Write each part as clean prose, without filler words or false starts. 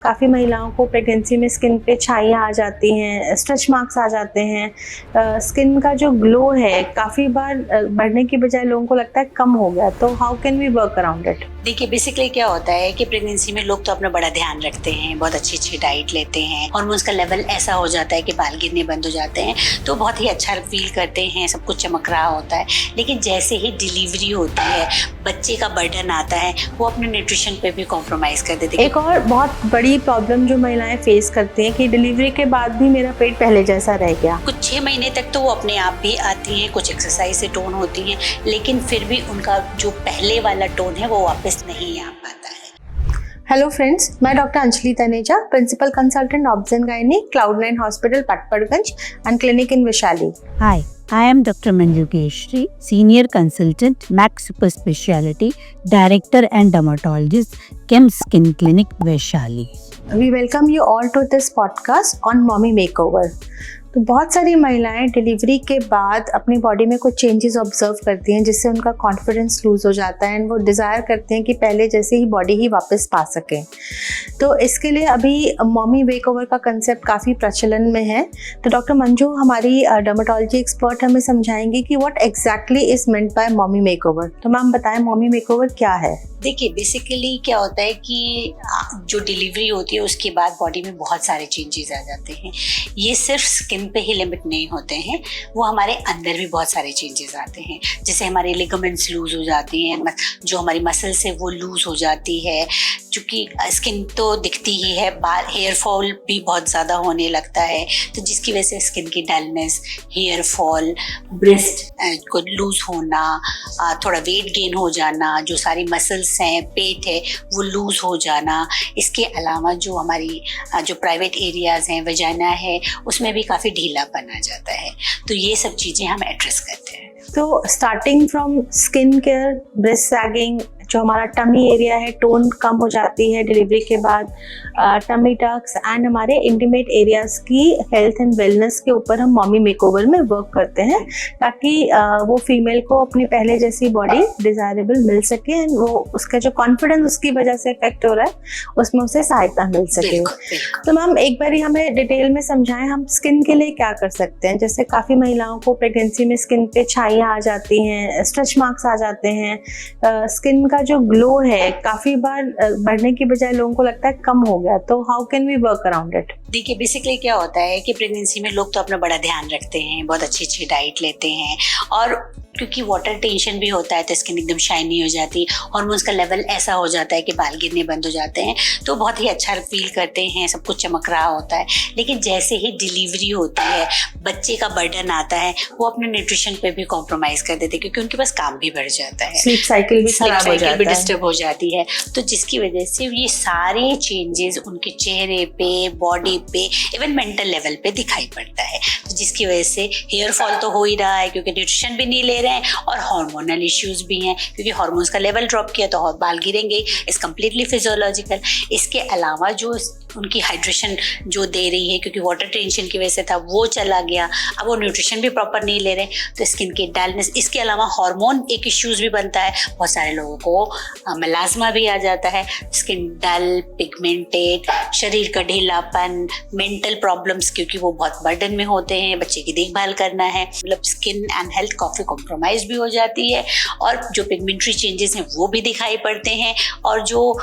काफ़ी महिलाओं को प्रेगनेंसी में स्किन पे छाइयाँ आ जाती हैं, स्ट्रेच मार्क्स आ जाते हैं, स्किन का जो ग्लो है काफ़ी बार बढ़ने की बजाय लोगों को लगता है कम हो गया। तो how can we work around it? देखिए बेसिकली क्या होता है कि प्रेगनेंसी में लोग तो अपना बड़ा ध्यान रखते हैं, बहुत अच्छी डाइट लेते हैं, हार्मोन्स का लेवल ऐसा हो जाता है कि बाल गिरने बंद हो जाते हैं, तो बहुत ही अच्छा फील करते हैं, सब कुछ चमक रहा होता है। लेकिन जैसे ही डिलीवरी होती है, बच्चे का बर्डन आता है, वो अपने न्यूट्रिशन पे भी कॉम्प्रोमाइज कर देते हैं। एक और बहुत बड़ी प्रॉब्लम जो महिलाएं फेस करती हैं कि डिलीवरी के बाद भी मेरा पेट पहले जैसा रह गया। कुछ 6 महीने तक तो वो अपने आप भी आती हैं, कुछ एक्सरसाइज से टोन होती हैं, लेकिन फिर भी उनका जो पहले वाला टोन है वो वापस नहीं आ पाता है। हेलो फ्रेंड्स, मैं doctor Anjali Taneja, principal consultant obs and gynae, Cloud9 hospital Patparganj and clinic in Vaishali. Hi, I am Dr. Manju Keshri, Senior Consultant, Max Super Speciality, Director and Dermatologist, Chem Skin Clinic, Vaishali. We welcome you all to this podcast on Mommy Makeover। तो बहुत सारी महिलाएं delivery के बाद अपनी body में कुछ changes observe करती हैं, जिससे उनका कॉन्फिडेंस लूज हो जाता है एंड वो डिज़ायर करते हैं कि पहले जैसे ही बॉडी ही वापस पा सकें। तो इसके लिए अभी मॉमी मेकओवर का कंसेप्ट काफ़ी प्रचलन में है। तो डॉक्टर मंजू, हमारी डर्मेटोलॉजी एक्सपर्ट, हमें समझाएंगे कि what exactly is meant by mommy makeover. तो मैम बताएं, मॉमी मेकओवर क्या है? देखिए बेसिकली क्या होता है कि जो डिलीवरी होती है उसके बाद बॉडी में बहुत सारे चेंजेस आ जाते हैं। ये सिर्फ स्किन पे ही लिमिट नहीं होते हैं, वो हमारे अंदर भी बहुत सारे चेंजेस आते हैं। जैसे हमारे लिगामेंट्स लूज हो जाती हैं, जो हमारी मसल्स है वो लूज हो जाती है, क्योंकि स्किन तो दिखती ही है, बाल हेयर फॉल भी बहुत ज़्यादा होने लगता है, तो जिसकी वजह से स्किन की डलनेस, हेयर फॉल, ब्रेस्ट को लूज होना, थोड़ा वेट गेन हो जाना, जो सारी मसल्स हैं, पेट है, वो लूज हो जाना। इसके अलावा जो हमारी जो प्राइवेट एरियाज हैं, वजाइना है, उसमें भी काफ़ी ढीलापन आ जाता है। तो ये सब चीज़ें हम एड्रेस करते हैं। तो starting from skin care, breast sagging, जो हमारा टमी एरिया है, टोन कम हो जाती है डिलीवरी के बाद, टमी टक्स एंड हमारे इंटीमेट एरियाज की हेल्थ एंड वेलनेस के ऊपर हम मॉमी मेकओवर में वर्क करते हैं, ताकि वो फीमेल को अपनी पहले जैसी बॉडी डिजायरेबल मिल सके एंड वो उसका जो कॉन्फिडेंस उसकी वजह से इफेक्ट हो रहा है उसमें उसे सहायता मिल सके। तो मैम एक बार हमें डिटेल में समझाएं, हम स्किन के लिए क्या कर सकते हैं? जैसे काफ़ी महिलाओं को प्रेगनेंसी में स्किन पे छाइयाँ आ जाती हैं, स्ट्रेच मार्क्स आ जाते हैं, स्किन का जो ग्लो है काफ़ी बार बढ़ने की बजाय लोगों को लगता है कम हो गया। तो how can we work around it? देखिए बेसिकली क्या होता है कि प्रेगनेंसी में लोग तो अपना बड़ा ध्यान रखते हैं, बहुत अच्छी डाइट लेते हैं, और क्योंकि वाटर टेंशन भी होता है तो स्किन एकदम शाइनी हो जाती है, हार्मोन्स का लेवल ऐसा हो जाता है कि बाल गिरने बंद हो जाते हैं, तो बहुत ही अच्छा फील करते हैं, सब कुछ चमक रहा होता है। लेकिन जैसे ही डिलीवरी होती है, बच्चे का बर्डन आता है, वो अपने न्यूट्रिशन पे भी कॉम्प्रोमाइज कर देते हैं, क्योंकि उनके पास काम भी बढ़ जाता है, स्लीप साइकिल भी डिस्टर्ब हो जाती है। तो जिसकी वजह से ये सारे चेंजेस उनके चेहरे पे, बॉडी पे, इवन मेंटल लेवल पे दिखाई पड़ता है। तो जिसकी वजह से हेयर फॉल तो हो ही रहा है, क्योंकि न्यूट्रिशन भी नहीं ले रहे हैं, और हार्मोनल इश्यूज भी हैं, क्योंकि हार्मोन्स का लेवल ड्रॉप किया तो बाल गिरेंगे। It's completely physiological. इसके अलावा जो उनकी हाइड्रेशन जो दे रही है, क्योंकि वाटर टेंशन की वजह से था, वो चला गया, अब वो न्यूट्रिशन भी प्रॉपर नहीं ले रहे, तो स्किन की डलनेस। इसके अलावा हार्मोन एक इश्यूज भी बनता है, बहुत सारे लोगों को मेलास्मा भी आ जाता है, स्किन डल, पिगमेंटेड, शरीर का ढीलापन, मेंटल प्रॉब्लम्स, क्योंकि वो बहुत बर्डन में होते हैं, बच्चे की देखभाल करना है, मतलब स्किन एंड हेल्थ काफ़ी कॉम्प्रोमाइज भी हो जाती है, और जो पिगमेंट्री चेंजेस हैं वो भी दिखाई पड़ते हैं, और जो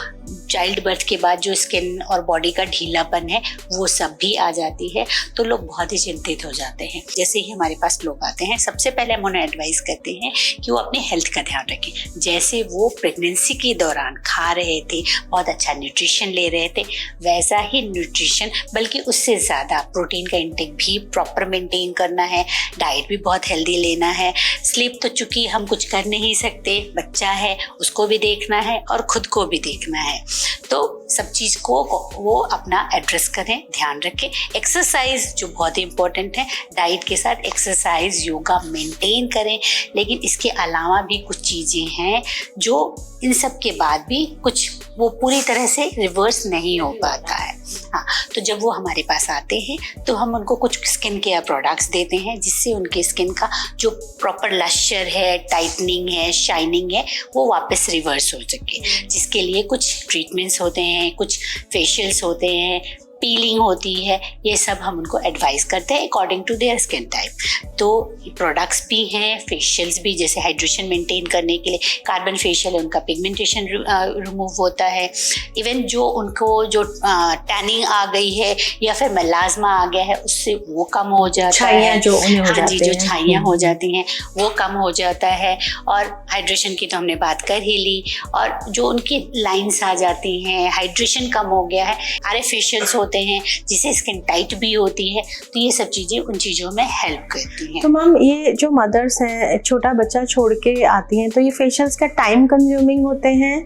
चाइल्ड बर्थ के बाद जो स्किन और बॉडी का ढीलापन है वो सब भी आ जाती है। तो लोग बहुत ही चिंतित हो जाते हैं। जैसे ही हमारे पास लोग आते हैं, सबसे पहले हम उन्हें एडवाइस करते हैं कि वो अपने हेल्थ का ध्यान रखें। जैसे वो प्रेगनेंसी के दौरान खा रहे थे, बहुत अच्छा न्यूट्रिशन ले रहे थे, वैसा ही न्यूट्रिशन, बल्कि उससे ज़्यादा प्रोटीन का इंटेक भी प्रॉपर मेंटेन करना है, डाइट भी बहुत हेल्दी लेना है। स्लीप तो चूंकि हम कुछ कर नहीं सकते, बच्चा है उसको भी देखना है और खुद को भी देखना है, तो सब चीज़ को वो अपना एड्रेस करें, ध्यान रखें। एक्सरसाइज जो बहुत ही इंपॉर्टेंट है, डाइट के साथ एक्सरसाइज, योगा मेंटेन करें। लेकिन इसके अलावा भी कुछ चीज़ें हैं जो इन सब के बाद भी कुछ वो पूरी तरह से रिवर्स नहीं हो पाता है। हाँ, तो जब वो हमारे पास आते हैं तो हम उनको कुछ स्किन केयर प्रोडक्ट्स देते हैं जिससे उनके स्किन का जो प्रॉपर लश्चर है, टाइटनिंग है, शाइनिंग है, वो वापस रिवर्स हो सके। जिसके लिए कुछ ट्रीटमेंट्स होते हैं, कुछ फेशियल्स होते हैं, पीलिंग होती है, ये सब हम उनको एडवाइस करते हैं according to their skin type. तो प्रोडक्ट्स भी हैं, फेशियल्स भी, जैसे हाइड्रेशन मेंटेन करने के लिए कार्बन फेशियल, उनका पिगमेंटेशन रिमूव होता है। इवन जो उनको जो टैनिंग आ गई है या फिर मेलाज्मा आ गया है, उससे वो कम हो जाता है। जो उन्हें हो हाँ जाती जी, जो हैं। छाइयाँ हो जाती हैं वो कम हो जाता है। और हाइड्रेशन की तो हमने बात कर ही ली। और जो उनकी लाइंस आ जाती हैं, हाइड्रेशन कम हो गया है, सारे फेशियल्स होते हैं जिससे स्किन टाइट भी होती है। तो ये सब चीजें उन चीजों में हेल्प करती हैं। तो मैम, ये जो मदर्स हैं छोटा बच्चा छोड़ के आती हैं, तो ये फेशियल्स का टाइम कंज्यूमिंग होते हैं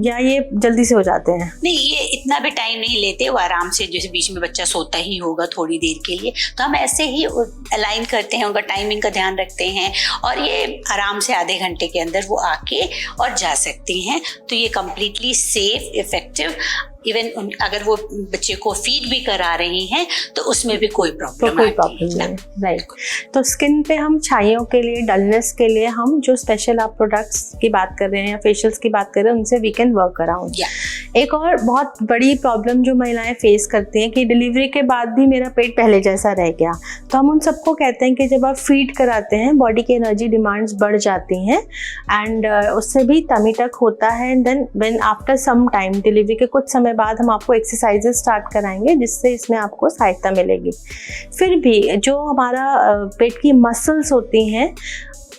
या ये जल्दी से हो जाते हैं? नहीं, ये इतना भी टाइम नहीं लेते, वो आराम से, जैसे बीच में बच्चा सोता ही होगा थोड़ी देर के लिए, तो हम ऐसे ही अलाइन करते हैं, उनका टाइमिंग का ध्यान रखते हैं और ये आराम से आधे घंटे के अंदर वो आके और जा सकती हैं। तो ये कम्प्लीटली सेफ, इफेक्टिव, इवन अगर वो बच्चे को फीड भी करा रही हैं तो उसमें भी कोई प्रॉब्लम नहीं। राइट। तो स्किन पे हम छाइयों के लिए, डलनेस के लिए हम जो स्पेशल आप प्रोडक्ट्स की बात कर रहे हैं या फेशियल्स की बात कर रहे हैं, उनसे वी कैन वर्क अराउंड। एक और बहुत बड़ी प्रॉब्लम जो महिलाएं फेस करती हैं कि डिलीवरी के बाद भी मेरा पेट पहले जैसा रह गया। तो हम उन सबको कहते हैं कि जब आप फीड कराते हैं, बॉडी की एनर्जी डिमांड्स बढ़ जाती हैं एंड उससे भी टमी टक होता है। And then when after some time, delivery के कुछ समय बाद हम आपको एक्सरसाइजेस स्टार्ट कराएंगे जिससे इसमें आपको सहायता मिलेगी। फिर भी जो हमारा पेट की मसल्स होती हैं,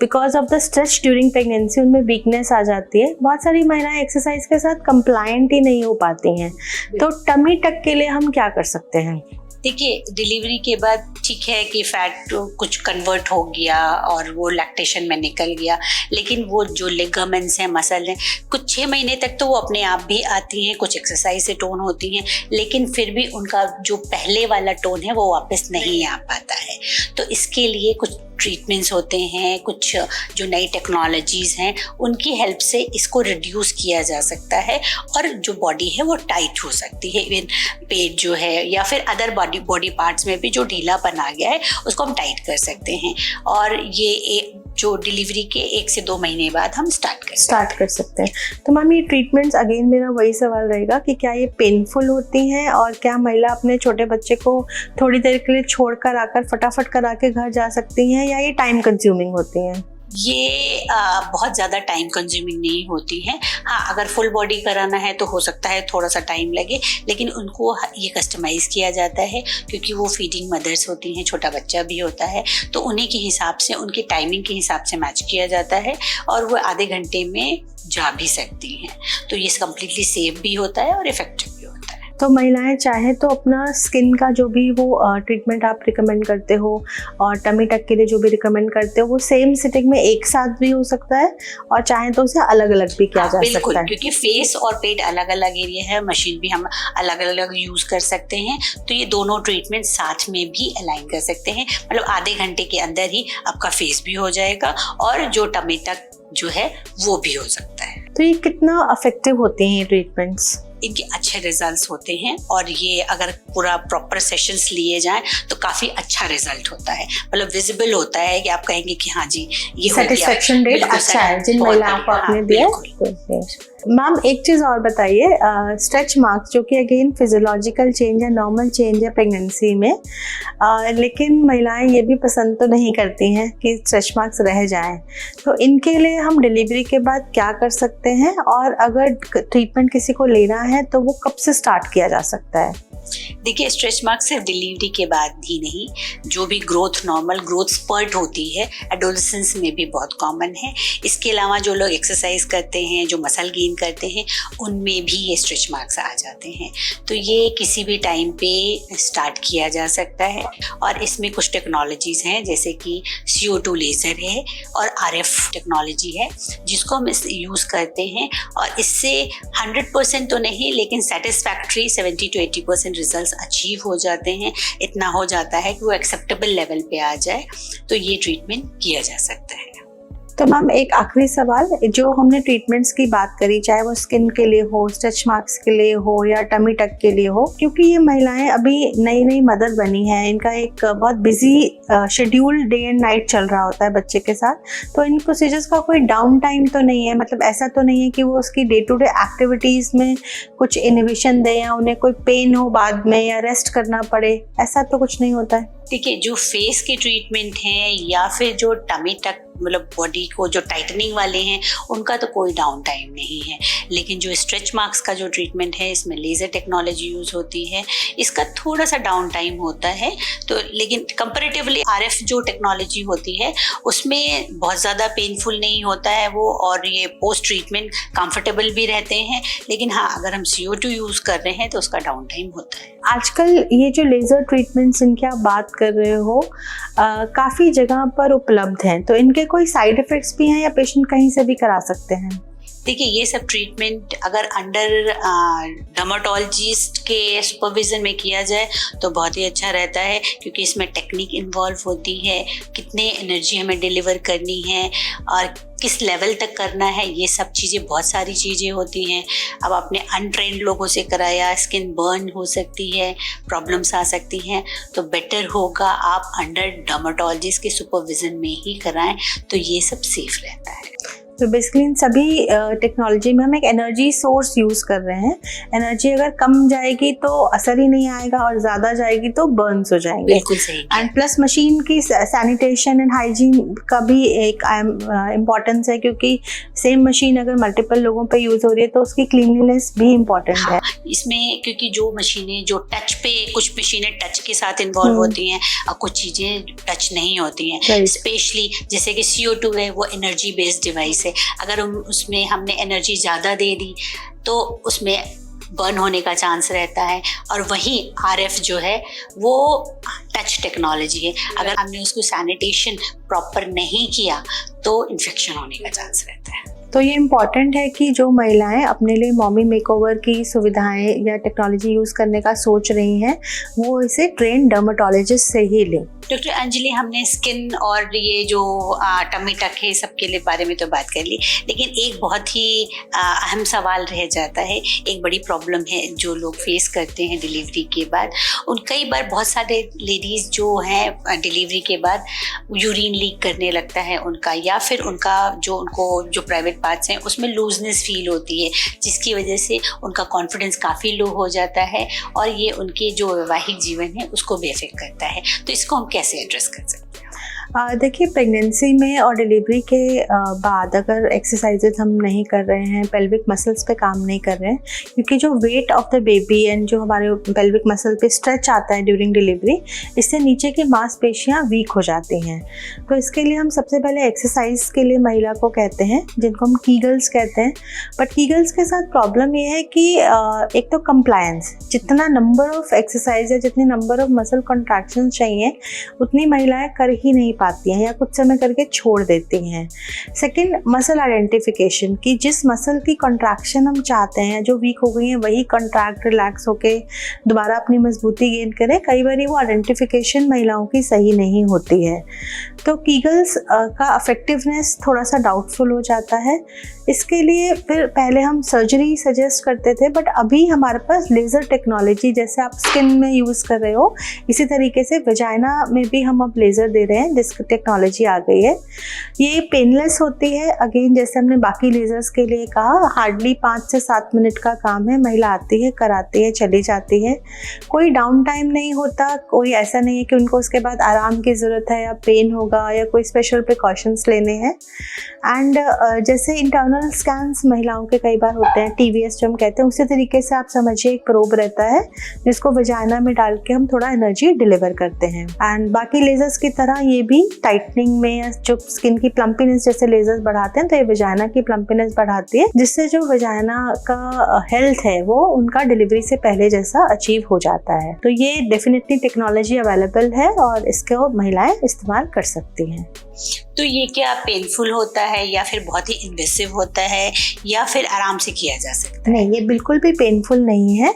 because of the stretch during pregnancy, उनमें वीकनेस आ जाती है। बहुत सारी महिलाएं एक्सरसाइज के साथ कंप्लायंट ही नहीं हो पाती हैं। तो टमी टक के लिए हम क्या कर सकते हैं? देखिए, डिलीवरी के बाद ठीक है कि फैट कुछ कन्वर्ट हो गया और वो लैक्टेशन में निकल गया, लेकिन वो जो लिगामेंट्स हैं, मसल हैं, कुछ 6 महीने तक तो वो अपने आप भी आती हैं, कुछ एक्सरसाइज से टोन होती हैं, लेकिन फिर भी उनका जो पहले वाला टोन है वो वापस नहीं आ पाता है। तो इसके लिए कुछ ट्रीटमेंट्स होते हैं, कुछ जो नई टेक्नोलॉजीज़ हैं उनकी हेल्प से इसको रिड्यूस किया जा सकता है और जो बॉडी है वो टाइट हो सकती है। इवन पेट जो है या फिर अदर बॉडी पार्ट्स में भी जो ढीलापन आ गया है उसको हम टाइट कर सकते हैं। और ये जो डिलीवरी के 1 से 2 महीने बाद हम स्टार्ट कर सकते हैं। तो मैम, ये ट्रीटमेंट्स, अगेन मेरा वही सवाल रहेगा कि क्या ये पेनफुल होती हैं और क्या महिला अपने छोटे बच्चे को थोड़ी देर के लिए छोड़कर आकर फटाफट करा के घर जा सकती हैं या ये टाइम कंज्यूमिंग होती हैं? ये बहुत ज़्यादा टाइम कंज्यूमिंग नहीं होती है। हाँ, अगर फुल बॉडी कराना है तो हो सकता है थोड़ा सा टाइम लगे, लेकिन उनको ये कस्टमाइज़ किया जाता है क्योंकि वो फीडिंग मदर्स होती हैं, छोटा बच्चा भी होता है, तो उन्हीं के हिसाब से, उनकी टाइमिंग के हिसाब से मैच किया जाता है और वो आधे घंटे में जा भी सकती हैं। तो ये कम्प्लीटली सेफ भी होता है और इफेक्टिव भी होता है। तो महिलाएं चाहे तो अपना स्किन का जो भी वो ट्रीटमेंट आप रिकमेंड करते हो और टमी टक के लिए जो भी रिकमेंड करते हो, वो सेम सिटिंग में एक साथ भी हो सकता है और चाहे तो उसे अलग अलग भी किया जा सकता है। क्योंकि फेस और पेट अलग अलग एरिया है, मशीन भी हम अलग अलग यूज कर सकते हैं, तो ये दोनों ट्रीटमेंट साथ में भी अलाइन कर सकते हैं। मतलब आधे घंटे के अंदर ही आपका फेस भी हो जाएगा और जो टमी टक जो है वो भी हो सकता है। तो ये कितना इफेक्टिव होते हैं ये ट्रीटमेंट्स? इनके अच्छे रिजल्ट्स होते हैं और ये अगर पूरा प्रॉपर सेशंस लिए जाएं तो काफी अच्छा रिजल्ट होता है। मतलब विजिबल होता है कि आप कहेंगे कि हाँ जी, ये सेटिस्फेक्शन रेट अच्छा है जिन महिलाओं को आपने दिया। मैम, एक चीज़ और बताइए, स्ट्रेच मार्क्स जो कि अगेन फिजियोलॉजिकल चेंज है, नॉर्मल चेंज है प्रेगनेंसी में, लेकिन महिलाएं ये भी पसंद तो नहीं करती हैं कि स्ट्रेच मार्क्स रह जाएं। तो इनके लिए हम डिलीवरी के बाद क्या कर सकते हैं और अगर ट्रीटमेंट किसी को लेना है तो वो कब से स्टार्ट किया जा सकता है? देखिए, स्ट्रेच मार्क्स सिर्फ डिलीवरी के बाद ही नहीं, जो भी नॉर्मल ग्रोथ स्पर्ट होती है एडोलेसेंस में भी बहुत कॉमन है। इसके अलावा जो लोग एक्सरसाइज करते हैं, जो मसल गेन करते हैं, उनमें भी ये स्ट्रेच मार्क्स आ जाते हैं। तो ये किसी भी टाइम पे स्टार्ट किया जा सकता है और इसमें कुछ टेक्नोलॉजीज हैं जैसे कि CO2 लेज़र है और RF टेक्नोलॉजी है जिसको हम यूज़ करते हैं और इससे 100% तो नहीं लेकिन सेटिस्फैक्ट्री 70 to 80% रिजल्ट्स अचीव हो जाते हैं। इतना हो जाता है कि वो एक्सेप्टेबल लेवल पे आ जाए, तो ये ट्रीटमेंट किया जा सकता है। तो मैम एक आखिरी सवाल, जो हमने ट्रीटमेंट्स की बात करी, चाहे वो स्किन के लिए हो, स्ट्रेच मार्क्स के लिए हो या टमी टक के लिए हो, क्योंकि ये महिलाएं अभी नई नई मदर बनी हैं, इनका एक बहुत busy schedule day and night चल रहा होता है बच्चे के साथ, तो इन प्रोसीजर्स का कोई डाउन टाइम तो नहीं है, मतलब ऐसा तो नहीं है कि वो उसकी डे टू डे एक्टिविटीज़ में कुछ इनहिबिशन दे या उन्हें कोई पेन हो बाद में या रेस्ट करना पड़े, ऐसा तो कुछ नहीं होता है? देखिए, जो फेस के ट्रीटमेंट हैं या फिर जो टमी टक मतलब बॉडी को जो टाइटनिंग वाले हैं, उनका तो कोई डाउन टाइम नहीं है। लेकिन जो स्ट्रेच मार्क्स का जो ट्रीटमेंट है, इसमें लेज़र टेक्नोलॉजी यूज़ होती है, इसका थोड़ा सा डाउन टाइम होता है। तो लेकिन कंपैरेटिवली आरएफ जो टेक्नोलॉजी होती है उसमें बहुत ज़्यादा पेनफुल नहीं होता है वो, और ये पोस्ट ट्रीटमेंट कंफर्टेबल भी रहते हैं। लेकिन हाँ, अगर हम CO2 यूज़ कर रहे हैं तो उसका डाउन टाइम होता है। आजकल ये जो लेज़र ट्रीटमेंट्स इनकी आप बात कर रहे हो, काफ़ी जगह पर उपलब्ध हैं, तो इनके कोई साइड इफ़ेक्ट्स भी हैं या पेशेंट कहीं से भी करा सकते हैं? देखिए, ये सब ट्रीटमेंट अगर अंडर डर्मेटोलॉजिस्ट के सुपरविजन में किया जाए तो बहुत ही अच्छा रहता है, क्योंकि इसमें टेक्निक इन्वॉल्व होती है, कितने एनर्जी हमें डिलीवर करनी है और किस लेवल तक करना है, ये सब चीज़ें, बहुत सारी चीज़ें होती हैं। अब आपने अनट्रेंड लोगों से कराया, स्किन बर्न हो सकती है, प्रॉब्लम्स आ सकती हैं, तो बेटर होगा आप अंडर डर्मेटोलॉजिस्ट के सुपरविजन में ही कराएं, तो ये सब सेफ रहता है। तो बेसिकली इन सभी टेक्नोलॉजी में हम एक एनर्जी सोर्स यूज़ कर रहे हैं। एनर्जी अगर कम जाएगी तो असर ही नहीं आएगा और ज़्यादा जाएगी तो बर्न्स हो जाएंगे। बिल्कुल सही। एंड प्लस मशीन की सैनिटेशन एंड हाइजीन का भी एक इम्पॉर्टेंस है, क्योंकि सेम मशीन अगर मल्टीपल लोगों पे यूज़ हो रही है तो उसकी क्लीनलीनेस भी इम्पॉर्टेंट है। इसमें क्योंकि जो मशीनें जो टच पे, कुछ मशीनें टच के साथ इन्वॉल्व होती हैं और कुछ चीज़ें टच नहीं होती हैं। स्पेशली जैसे कि CO2 है, वो एनर्जी बेस्ड डिवाइस है। अगर उसमें हमने एनर्जी ज़्यादा दे दी तो उसमें बर्न होने का चांस रहता है। और वहीं RF जो है वो टच टेक्नोलॉजी है, अगर हमने उसको सैनिटेशन प्रॉपर नहीं किया तो इन्फेक्शन होने का चांस रहता है। तो ये इम्पॉर्टेंट है कि जो महिलाएं अपने लिए मॉमी मेकओवर की सुविधाएं या टेक्नोलॉजी यूज़ करने का सोच रही हैं, वो इसे ट्रेन डर्मेटोलॉजिस्ट से ही लें। डॉक्टर अंजलि, हमने स्किन और ये जो टमी टक है सबके लिए बारे में तो बात कर ली, लेकिन एक बहुत ही अहम सवाल रह जाता है। एक बड़ी प्रॉब्लम है जो लोग फेस करते हैं डिलीवरी के बाद। कई बार बहुत सारे लेडीज़ जो हैं डिलीवरी के बाद यूरिन लीक करने लगता है उनका, या फिर उनका जो प्राइवेट पार्ट्स हैं उसमें लूजनेस फील होती है, जिसकी वजह से उनका कॉन्फिडेंस काफ़ी लो हो जाता है और ये उनके जो वैवाहिक जीवन है उसको भी अफेक्ट करता है। तो इसको हम कैसे एड्रेस कर सकते हैं? देखिए, प्रेगनेंसी में और डिलीवरी के बाद अगर एक्सरसाइजेज हम नहीं कर रहे हैं, पेल्विक मसल्स पे काम नहीं कर रहे हैं, क्योंकि जो weight of the baby and जो हमारे पेल्विक मसल पे स्ट्रेच आता है ड्यूरिंग डिलीवरी, इससे नीचे की मांसपेशियां वीक हो जाती हैं। तो इसके लिए हम सबसे पहले एक्सरसाइज के लिए महिला को कहते हैं, जिनको हम कीगल्स कहते हैं। बट कीगल्स के साथ प्रॉब्लम ये है कि एक तो कंप्लायंस, जितना नंबर ऑफ एक्सरसाइज या जितनी नंबर ऑफ मसल कॉन्ट्रैक्शन चाहिए उतनी महिलाएं कर ही नहीं पाती हैं या कुछ समय करके छोड़ देती हैं। सेकंड, मसल आइडेंटिफिकेशन, कि जिस मसल की कॉन्ट्रैक्शन हम चाहते हैं, जो वीक हो गई है, वही कॉन्ट्रैक्ट रिलैक्स होके दोबारा अपनी मजबूती गेन करे। कई बार वो आइडेंटिफिकेशन महिलाओं की सही नहीं होती है, तो कीगल्स का इफेक्टिवनेस थोड़ा सा डाउटफुल हो जाता है। इसके लिए फिर पहले हम सर्जरी सजेस्ट करते थे, बट अभी हमारे पास लेज़र टेक्नोलॉजी, जैसे आप स्किन में यूज़ कर रहे हो, इसी तरीके से वजाइना में भी हम अब लेज़र दे रहे हैं, जिसकी टेक्नोलॉजी आ गई है। ये पेनलेस होती है। अगेन, जैसे हमने बाकी लेज़र्स के लिए कहा, हार्डली 5 से 7 मिनट का काम है। महिला आती है, कराती है, चली जाती है, कोई डाउन टाइम नहीं होता, कोई ऐसा नहीं है कि उनको उसके बाद आराम की ज़रूरत है या पेन होगा या कोई स्पेशल प्रिकॉशंस लेने हैं। एंड जैसे इंटरनल स्कैन्स महिलाओं के कई बार होते हैं, TVS जो हम कहते हैं, उसी तरीके से आप समझिए एक प्रोब रहता है जिसको वजाइना में डाल के हम थोड़ा एनर्जी डिलीवर करते हैं। एंड बाकी लेजर्स की तरह ये भी टाइटनिंग में, जो स्किन की प्लम्पीनेस जैसे लेजर्स बढ़ाते हैं, तो ये वजाइना की प्लम्पीनेस बढ़ाती है, जिससे जो वजाइना का हेल्थ है वो उनका डिलीवरी से पहले जैसा अचीव हो जाता है। तो ये डेफिनेटली टेक्नोलॉजी अवेलेबल है और इसको महिलाएं इस्तेमाल कर सकती हैं। तो ये क्या पेनफुल होता है या फिर बहुत ही इन्वेसिव होता है या फिर आराम से किया जा सकता है? नहीं, ये बिल्कुल भी पेनफुल नहीं है।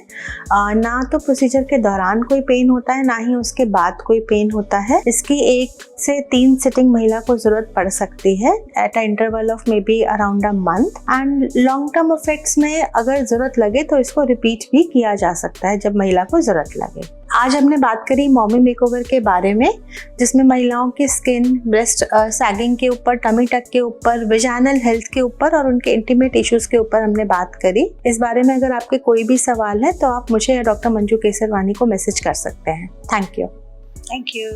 ना तो प्रोसीजर के दौरान कोई पेन होता है, ना ही उसके बाद कोई पेन होता है। इसकी 1 से 3 सिटिंग महिला को जरूरत पड़ सकती है at a interval of may be around a month. And long term effects में अगर जरूरत लगे तो इसको रिपीट भी किया जा सकता है जब महिला को जरूरत लगे। आज हमने बात करी मॉमी मेकओवर के बारे में, जिसमें महिलाओं की स्किन, ब्रेस्ट सैगिंग के ऊपर, टमी टक के ऊपर, वेजाइनल हेल्थ के ऊपर और उनके इंटीमेट इश्यूज के ऊपर हमने बात करी। इस बारे में अगर आपके कोई भी सवाल है तो आप मुझे या डॉक्टर मंजू केसरवानी को मैसेज कर सकते हैं। Thank you. Thank you.